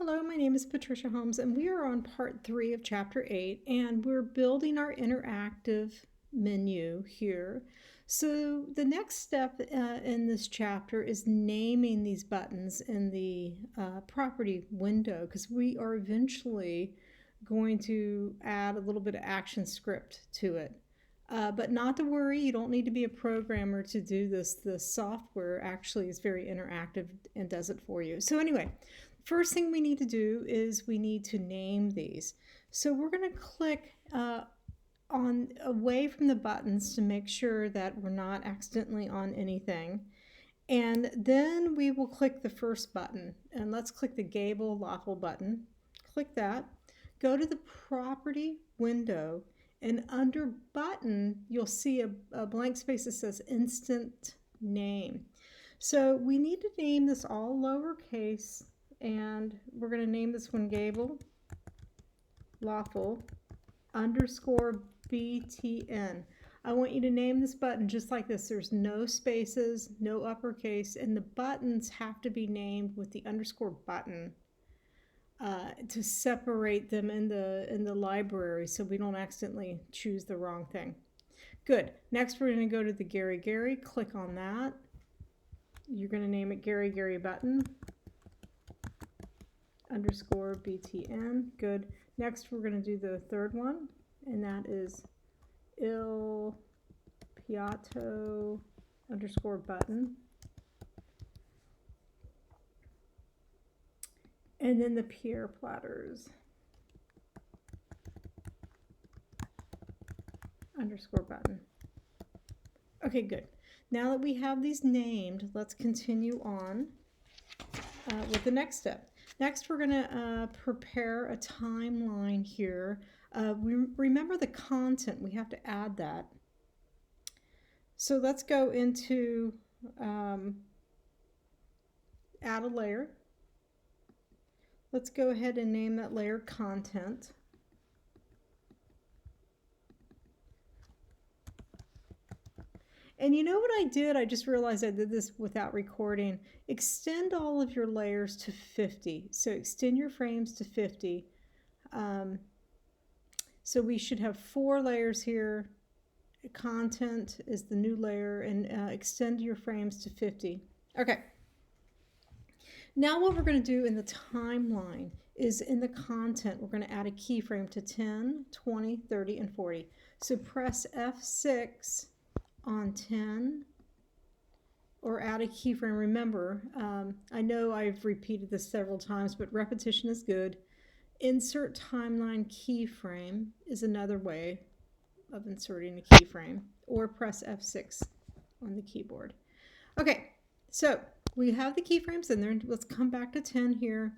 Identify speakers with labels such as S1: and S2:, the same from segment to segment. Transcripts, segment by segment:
S1: Hello, my name is Patricia Holmes, and we are on part 3 of chapter 8, and we're building our interactive menu here. So the next step in this chapter is naming these buttons in the property window, because we are eventually going to add a little bit of action script to it. But not to worry, you don't need to be a programmer to do this. The software actually is very interactive and does it for you. So anyway, first thing we need to do is we need to name these. So we're going to click on away from the buttons to make sure that we're not accidentally on anything. And then we will click the first button. And let's click the Gable Lawful button. Click that. Go to the property window. And under button, you'll see a blank space that says instant name. So we need to name this all lowercase, and we're going to name this one Gable Lawful _ BTN. I want you to name this button just like this. There's no spaces, no uppercase, and the buttons have to be named with the underscore button to separate them in the library so we don't accidentally choose the wrong thing. Good. Next, we're going to go to the Gary. Click on that. You're going to name it Gary button _ BTN. Good. Next, we're going to do the third one, and that is Il Piatto _ button. And then the Pierre platters _ button. Okay, good. Now that we have these named, let's continue on with the next step. Next, we're going to prepare a timeline here. Remember the content, we have to add that. So let's go into add a layer. Let's go ahead and name that layer content. And you know what I did? I just realized I did this without recording. Extend all of your layers to 50. So extend your frames to 50. So we should have 4 layers here. Content is the new layer, and extend your frames to 50. Okay. Now what we're going to do in the timeline is in the content, we're going to add a keyframe to 10, 20, 30, and 40. So press F6 on 10 or add a keyframe. Remember, I know I've repeated this several times, but repetition is good. Insert timeline keyframe is another way of inserting a keyframe, or press F6 on the keyboard. Okay, so we have the keyframes in there. Let's come back to 10 here.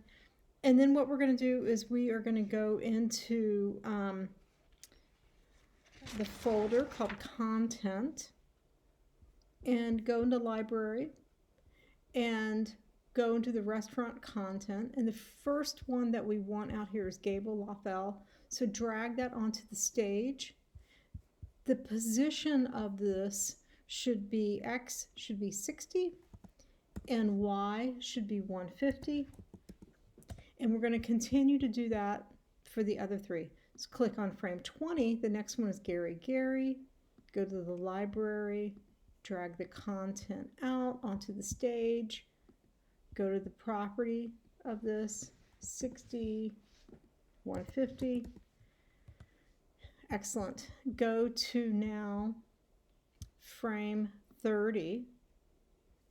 S1: And then what we're going to do is we are going to go into the folder called Content and go into Library and go into the restaurant content. And the first one that we want out here is Gable Lawful. So drag that onto the stage. The position of this should be X should be 60 and Y should be 150. And we're going to continue to do that for the other 3. Let's click on frame 20. The next one is Gary. Go to the library, drag the content out onto the stage, go to the property of this, 60, 150. Excellent. Go to now frame 30.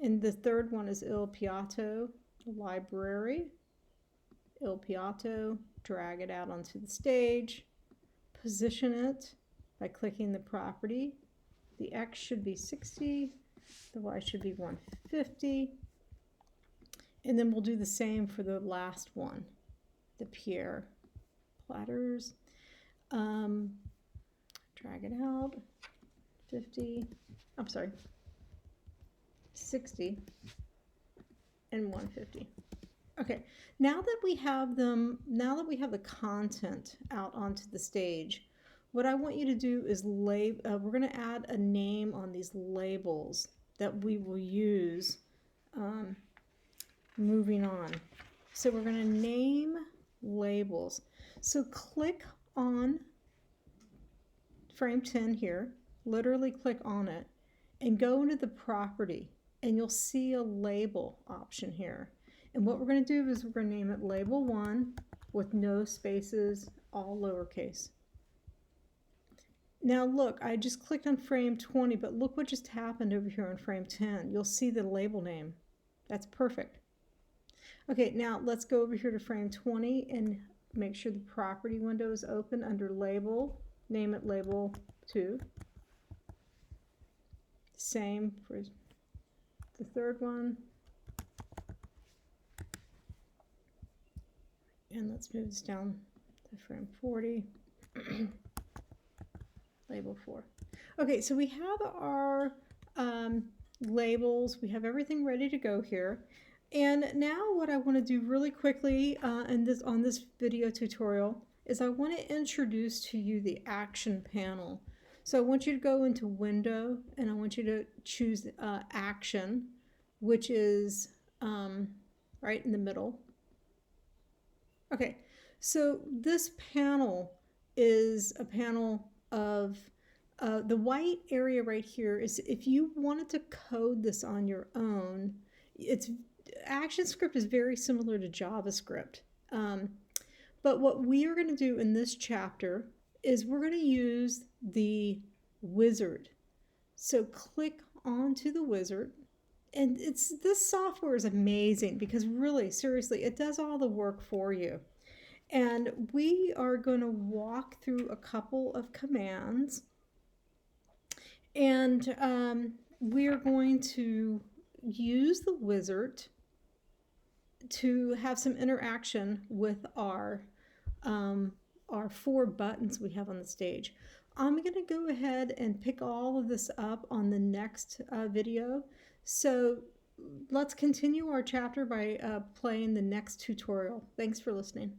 S1: And the third one is Il Piatto library. Il Piatto, drag it out onto the stage, position it by clicking the property. The X should be 60, the Y should be 150. And then we'll do the same for the last one, the Pierre platters. Drag it out, 50, I'm sorry, 60 and 150. Okay, now that we have them, now that we have the content out onto the stage, what I want you to do is we're going to add a name on these labels that we will use moving on. So we're going to name labels. So click on frame 10 here, literally click on it, and go into the property, and you'll see a label option here. And what we're going to do is we're going to name it label 1 with no spaces, all lowercase. Now look, I just clicked on frame 20, but look what just happened over here on frame 10. You'll see the label name. That's perfect. Okay, now let's go over here to frame 20 and make sure the property window is open under label. Name it label 2. Same for the third one. And let's move this down to frame 40. Label 4. Okay, so we have our labels. We have everything ready to go here. And now what I want to do really quickly on this video tutorial is I want to introduce to you the action panel. So I want you to go into Window, and I want you to choose Action, which is right in the middle. Okay, so this panel is a panel of the white area right here is if you wanted to code this on your own. ActionScript is very similar to JavaScript. But what we are going to do in this chapter is we're going to use the wizard. So click onto the wizard. And this software is amazing because really, seriously, it does all the work for you. And we are going to walk through a couple of commands. And we are going to use the wizard to have some interaction with our 4 buttons we have on the stage. I'm going to go ahead and pick all of this up on the next video. So let's continue our chapter by playing the next tutorial. Thanks for listening.